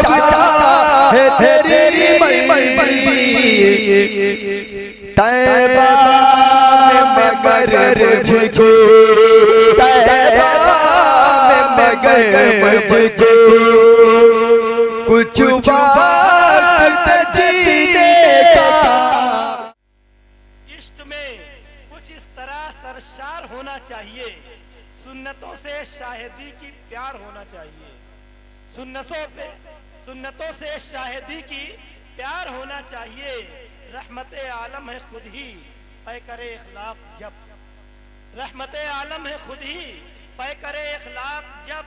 چاہے تیری مرضی طیبہ میں مگر مجھ کو طیبہ میں مگر مجھ کو کچھ وقت جینے کا۔ عشق میں کچھ اس طرح سرشار ہونا چاہیے، سنتوں سے شاہدی کی پیار ہونا چاہیے، سنتوں سے شاہدی کی پیار ہونا چاہیے۔ رحمت عالم ہے خود ہی پیکر اخلاق جب، رحمت عالم ہے خود ہی پیکر اخلاق جب،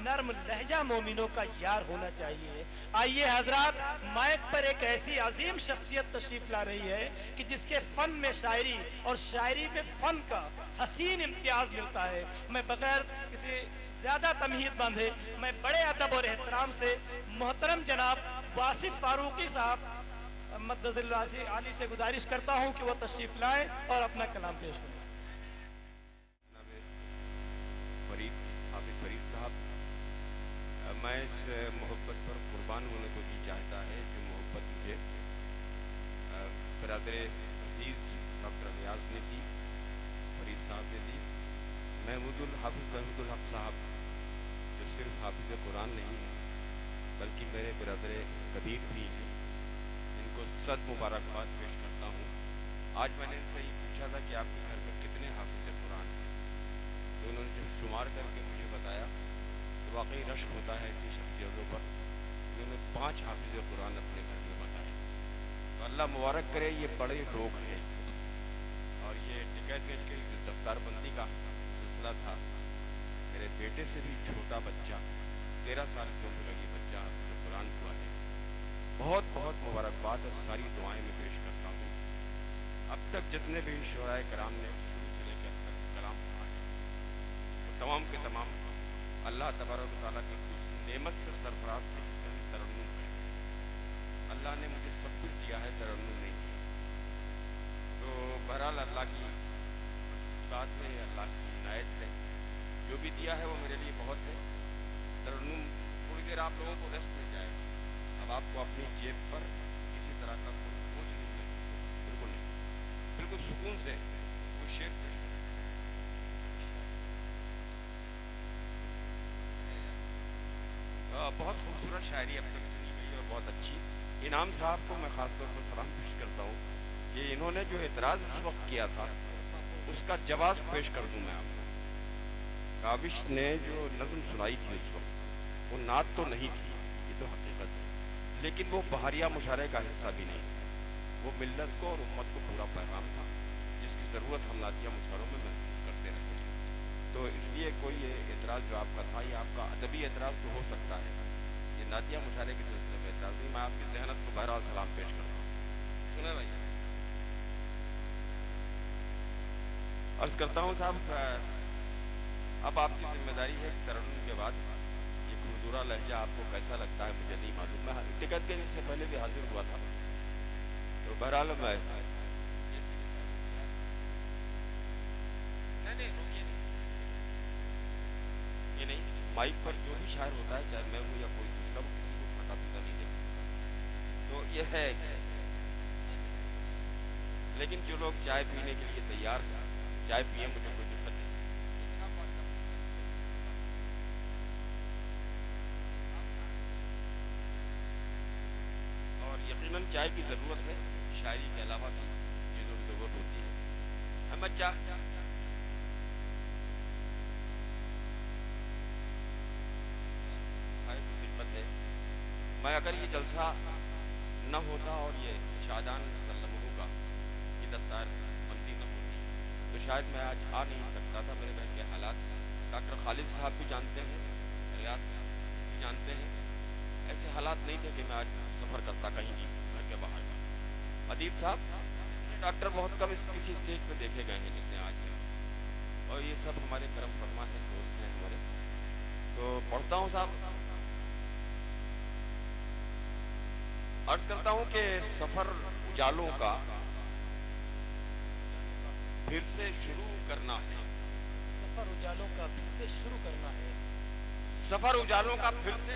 نرم لہجہ مومنوں کا یار ہونا چاہیے۔ آئیے حضرات، مائک پر ایک ایسی عظیم شخصیت تشریف لا رہی ہے کہ جس کے فن میں شاعری اور شاعری میں فن کا حسین امتیاز ملتا ہے۔ میں بغیر کسی زیادہ تمہید باندھے میں بڑے ادب اور احترام سے محترم جناب واصف فاروقی صاحب مدظ اللہ علی سے گزارش کرتا ہوں کہ وہ تشریف لائیں اور اپنا کلام پیش کریں۔ حافظ فرید صاحب، میں اس محبت پر قربان ہونے کو بھی چاہتا ہے جو محبت مجھے برادر عزیز ڈاکٹر ریاض نے دی، فرید صاحب نے دی۔ حافظ محمود الحق صاحب جو صرف حافظ قرآن نہیں ہیں بلکہ میرے برادر کبیر بھی ہیں، ان کو صد مبارکباد پیش کرتا ہوں۔ آج میں نے ان سے یہ پوچھا تھا کہ آپ کے گھر میں کتنے حافظ قرآن ہیں، تو انہوں نے جب شمار کر کے مجھے بتایا تو واقعی رشک ہوتا ہے ایسی شخصیتوں پر۔ انہوں نے 5 حافظ قرآن اپنے گھر میں بتائے، تو اللہ مبارک کرے، یہ بڑے لوگ ہیں۔ اور یہ ٹکیت گیج کے جو دستار بندی کا سلسلہ تھا، میرے بیٹے سے بھی چھوٹا بچہ 13 سال کی عمر کا یہ بچہ حافظ قرآن ہوا ہے۔ بہت بہت مبارکباد اور ساری دعائیں میں پیش کرتا ہوں۔ اب تک جتنے بھی شعراء کرام نے شروع سے لے کے اب تک کلام پڑھا ہے، وہ تمام کے تمام اللہ تبارک و تعالیٰ کی اس نعمت سے سرفراز تھے جسے ہم ترنم کہتے ہیں۔ اللہ نے مجھے سب کچھ دیا ہے، ترنم نہیں دیا، تو بہرحال اللہ کی بات ہے، اللہ کی عنایت ہے، جو بھی دیا ہے وہ میرے لیے بہت ہے۔ ترنم تھوڑی دیر آپ لوگوں کو ریسٹ مل جائے گا، اب آپ کو اپنی جیب پر کسی طرح کا کوئی بوجھ نہیں محسوس ہوگا، بالکل نہیں، بالکل سکون سے وہ شعر پیش کریں۔ بہت خوبصورت شاعری اب تک سنی گئی اور بہت اچھی۔ انعام صاحب کو میں خاص طور پر سلام پیش کرتا ہوں کہ انہوں نے جو اعتراض اس وقت کیا تھا اس کا جواز پیش کر دوں میں آپ کو۔ کاوش نے جو نظم سنائی تھی اس وقت، وہ نعت تو نہیں تھی، یہ تو حقیقت ہے، لیکن وہ بحریہ مشاعرے کا حصہ بھی نہیں تھا، وہ ملت کو اور امت کو پورا پیغام تھا جس کی ضرورت ہم نعتیہ مشاعروں میں محسوس کرتے رہتے ہیں۔ تو اس لیے کوئی یہ اعتراض جو آپ کا تھا، یہ آپ کا ادبی اعتراض تو ہو سکتا ہے، یہ نعتیہ مشاعرے کے سلسلے میں اعتراض نہیں۔ میں آپ کی ذہنت کو بہرحال سلام پیش کرتا ہوں۔ سنیں بھائی، عرض کرتا ہوں صاحب، اب آپ کی ذمہ داری ہے کہ ترنم کے بعد یہ کھردورا لہجہ آپ کو کیسا لگتا ہے مجھے نہیں معلوم، میں ٹکٹ کے سے پہلے بھی حاضر ہوا تھا، تو بہرحال میں یہ نہیں، مائک پر جو بھی شاعر ہوتا ہے، چاہے میں ہوں یا کوئی دوسرا، وہ کسی کو کھاتا پیتا نہیں دیکھ سکتا، تو یہ ہے کہ لیکن جو لوگ چائے پینے کے لیے تیار ہیں چائے پیئیں، مجھے کوئی دقت نہیں۔ اور یقیناً چائے کی ضرورت ہے، شاعری کے علاوہ بھی چیزوں کی ضرورت ہوتی ہے۔ احمد چائے دقت ہے، میں اگر یہ جلسہ نہ ہوتا اور یہ شادان سلمہ کا کی دستار بندی نہ ہوتی تو شاید میں آج آ نہیں سکتا تھا۔ میرے بہن کے حالات ڈاکٹر خالد صاحب بھی جانتے ہیں، ریاض بھی جانتے ہیں، ایسے حالات نہیں تھے کہ میں آج سفر کرتا کہیں بھی گھر کے باہر کا۔ ادیب صاحب ڈاکٹر بہت کم کسی اسٹیج پہ دیکھے گئے ہیں جتنے آج ہیں، اور یہ سب ہمارے کرم فرما ہیں، دوست ہیں ہمارے۔ تو پڑھتا ہوں صاحب، عرض کرتا ہوں کہ سفر اجالوں کا پھر سے شروع کرنا ہے، سفر اجالوں کا پھر سے شروع کرنا ہے، سفر اجالوں کا پھر سے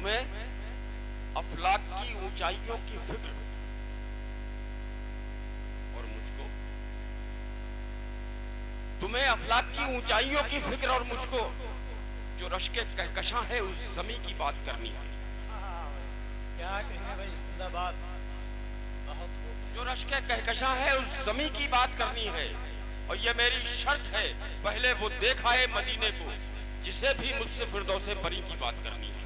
تمہیں افلاک کی اونچائیوں کی فکر اور مجھ کو، تمہیں افلاک کی اونچائیوں کی فکر اور مجھ کو جو رشک کہکشاں ہے اس زمین کی بات کرنی ہے۔ کیا کہنے بھائی، زندہ باد، بہت خوب۔ جو رشک کہکشاں ہے اس زمین کی بات کرنی ہے، اور یہ میری شرط ہے پہلے وہ دیکھ آئے مدینے کو جسے بھی مجھ سے فردوس بری کی بات کرنی ہے۔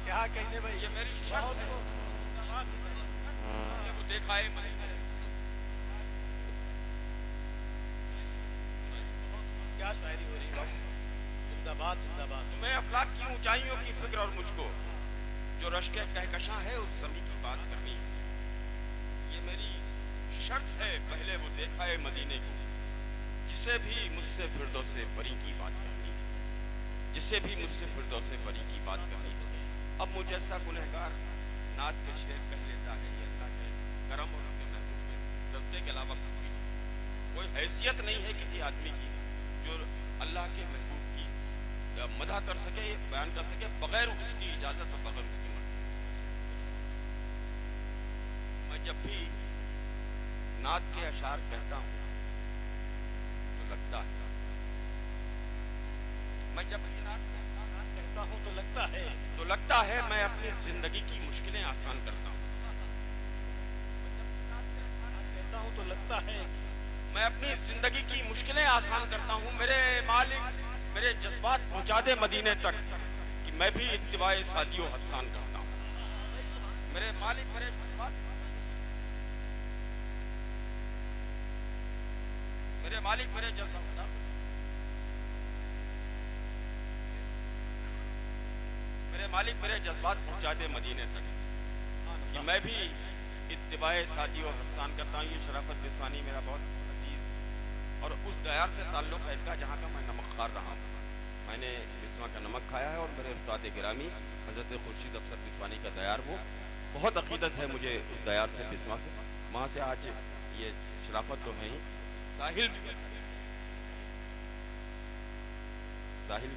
کیا کہنے بھائی، یہ میری شرط ہے پہلے وہ دیکھ آئے مدینے کو۔ کیا شاعری ہو رہی ہے، زندہ باد زندہ باد۔ تمہیں افلاک کی اونچائیوں کی فکر اور مجھ کو جو رشک کہکشاں ہے اس زمین کی بات کرنی ہے۔ یہ میری شرط ہے پہلے وہ دیکھا ہے مدینے کو جسے بھی مجھ سے فردوس بری کی بات کرنی ہے، جسے بھی مجھ سے فردوس بری کی بات کرنی ہے۔ اب مجھ جیسا گنہگار نعت کے شعر کہہ لیتا ہے، یہ اللہ کے کرم اور کے محبوب کے ضبطے کے علاوہ کوئی حیثیت نہیں ہے کسی آدمی کی جو اللہ کے محبوب کی مدح کر سکے، بیان کر سکے بغیر اس کی اجازت اور بغیر اس کی مرضی۔ میں جب بھی نعت کے اشعار کہتا ہوں تو لگتا ہے، میں جب بھی نعت کہتا ہوں تو لگتا ہے میں اپنی زندگی کی مشکلیں آسان کرتا ہوں۔ کہتا ہوں تو لگتا ہے میں اپنی زندگی کی مشکلیں آسان کرتا ہوں۔ میرے مالک میرے جذبات پہنچا دے مدینے تک کہ میں بھی اتباع سعدی و حسان کرتا ہوں۔ میرے مالک میرے جذبات، میرے مالک میرے جذبات، میرے مالک میرے جذبات پہنچا دے مدینے تک کہ میں بھی اتباع سعدی و حسان کرتا ہوں۔ یہ شرافت بسوانی میرا بہت عزیز اور اس دیار سے تعلق ہے کا جہاں کا میں نمک خوار رہا ہوں۔ میں نے بسوا کا نمک کھایا ہے اور میرے استاد گرامی حضرت خورشید افسر بسوانی کا دیار، وہ بہت عقیدت ہے مجھے اس دیار سے، بسوا سے، وہاں سے آج یہ شرافت تو ہے ہی۔ ساحل بھی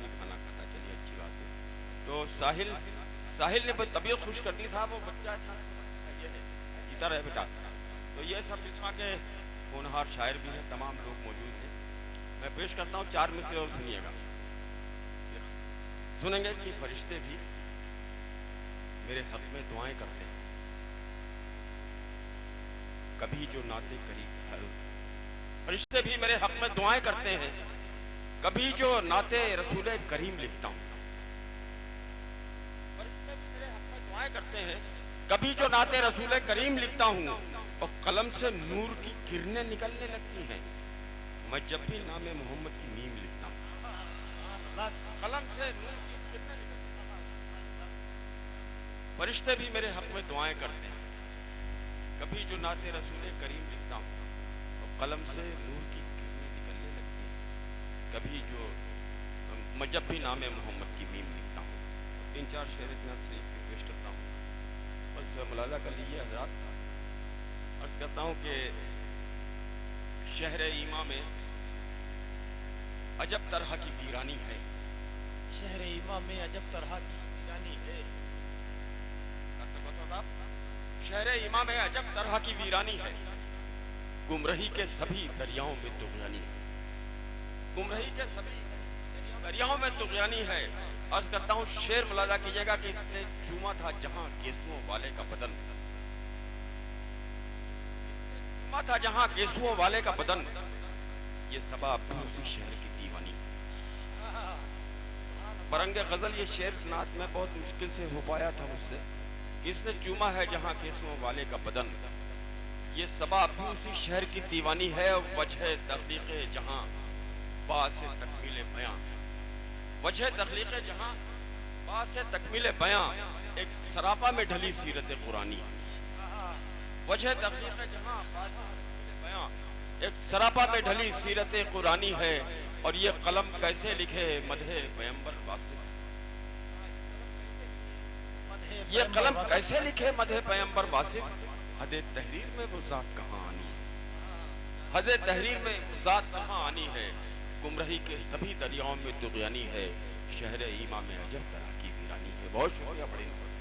کھانا کھاتا، چلیے اچھی بات ہے۔ تو ساحل نے طبیعت خوش کر دی، صاحب وہ بچہ یہ ہے جیتا رہے بیٹا۔ تو یہ سب بسوا کے ہونہار شاعر بھی ہیں، تمام لوگ موجود ہیں۔ میں پیش کرتا ہوں 4 مصرے اور سنیے گا، سنیں گے کہ فرشتے بھی میرے حق میں دعائیں کرتے ہیں، کبھی جو نعت کریم، فرشتے بھی میرے حق میں دعائیں کرتے ہیں، کبھی جو نعت رسول کریم لکھتا ہوں۔ فرشتے بھی میرے حق میں دعائیں کرتے ہیں، کبھی جو نعت رسول کریم لکھتا ہوں، اور قلم سے نور کی کرنیں نکلنے لگتی ہیں میں جب بھی نام محمد کی میم لکھتا ہوں۔ قلم سے نور کی کرنیں نکلتی ہیں۔ فرشتے بھی میرے حق میں دعائیں کرتے ہیں، کبھی جو نعت رسول کریم لکھتا ہوں اور قلم سے نور کی کرنیں نکلنے لگتی ہیں، کبھی جو میں جب بھی نام محمد کی میم لکھتا ہوں۔ 3-4 شعر اتنا صحیح پیش کرتا ہوں، بس ملاحظہ کر لیجیے حضرات۔ عرض کرتا ہوں کہ شہر ایما میں عجب طرح کی ویرانی ہے، شہر ایما میں عجب طرح کی ویرانی ہے، شہر ایما میں عجب طرح کی ویرانی ہے، گمرہی کے سبھی دریاؤں میں طغیانی ہے، گمرہی کے سبھی دریاؤں میں طغیانی ہے۔ عرض کرتا ہوں شعر ملاحظہ کیجیے گا کہ اس نے چوما تھا جہاں گیسوؤں والے کا بدن، چوما تھا جہاں گیسوؤں والے کا بدن، یہ سبا بھی اسی شہر کی دیوانی ہے۔ برنگ غزل یہ شعر نعت میں بہت مشکل سے ہو پایا تھا مجھ سے، کہ اس نے چوما ہے جہاں گیسوؤں والے کا بدن، یہ سبا بھی اسی شہر کی دیوانی ہے، وجہ تخلیق جہاں باعث تکمیل بیاں، وجہ تخلیق جہاں باعث تکمیل بیاں، ایک سراپا میں ڈھلی سیرت قرآنی ہے، وجہ تخلیق جہاں باعث تکمیل بیاں، ایک سراپا میں ڈھلی سیرت قرآنی ہے، اور یہ قلم کیسے لکھے مدح پیغمبر واصف، یہ قلم کیسے لکھے مدح پیغمبر واصف، حد تحریر میں وہ ذات کہاں آنی ہے، حد تحریر میں وہ ذات کہاں آنی ہے، گمرہی کے سبھی دریاؤں میں طغیانی ہے، شہر ایما میں عجب طرح کی ویرانی جانی ہے. بہت شکریہ. بڑے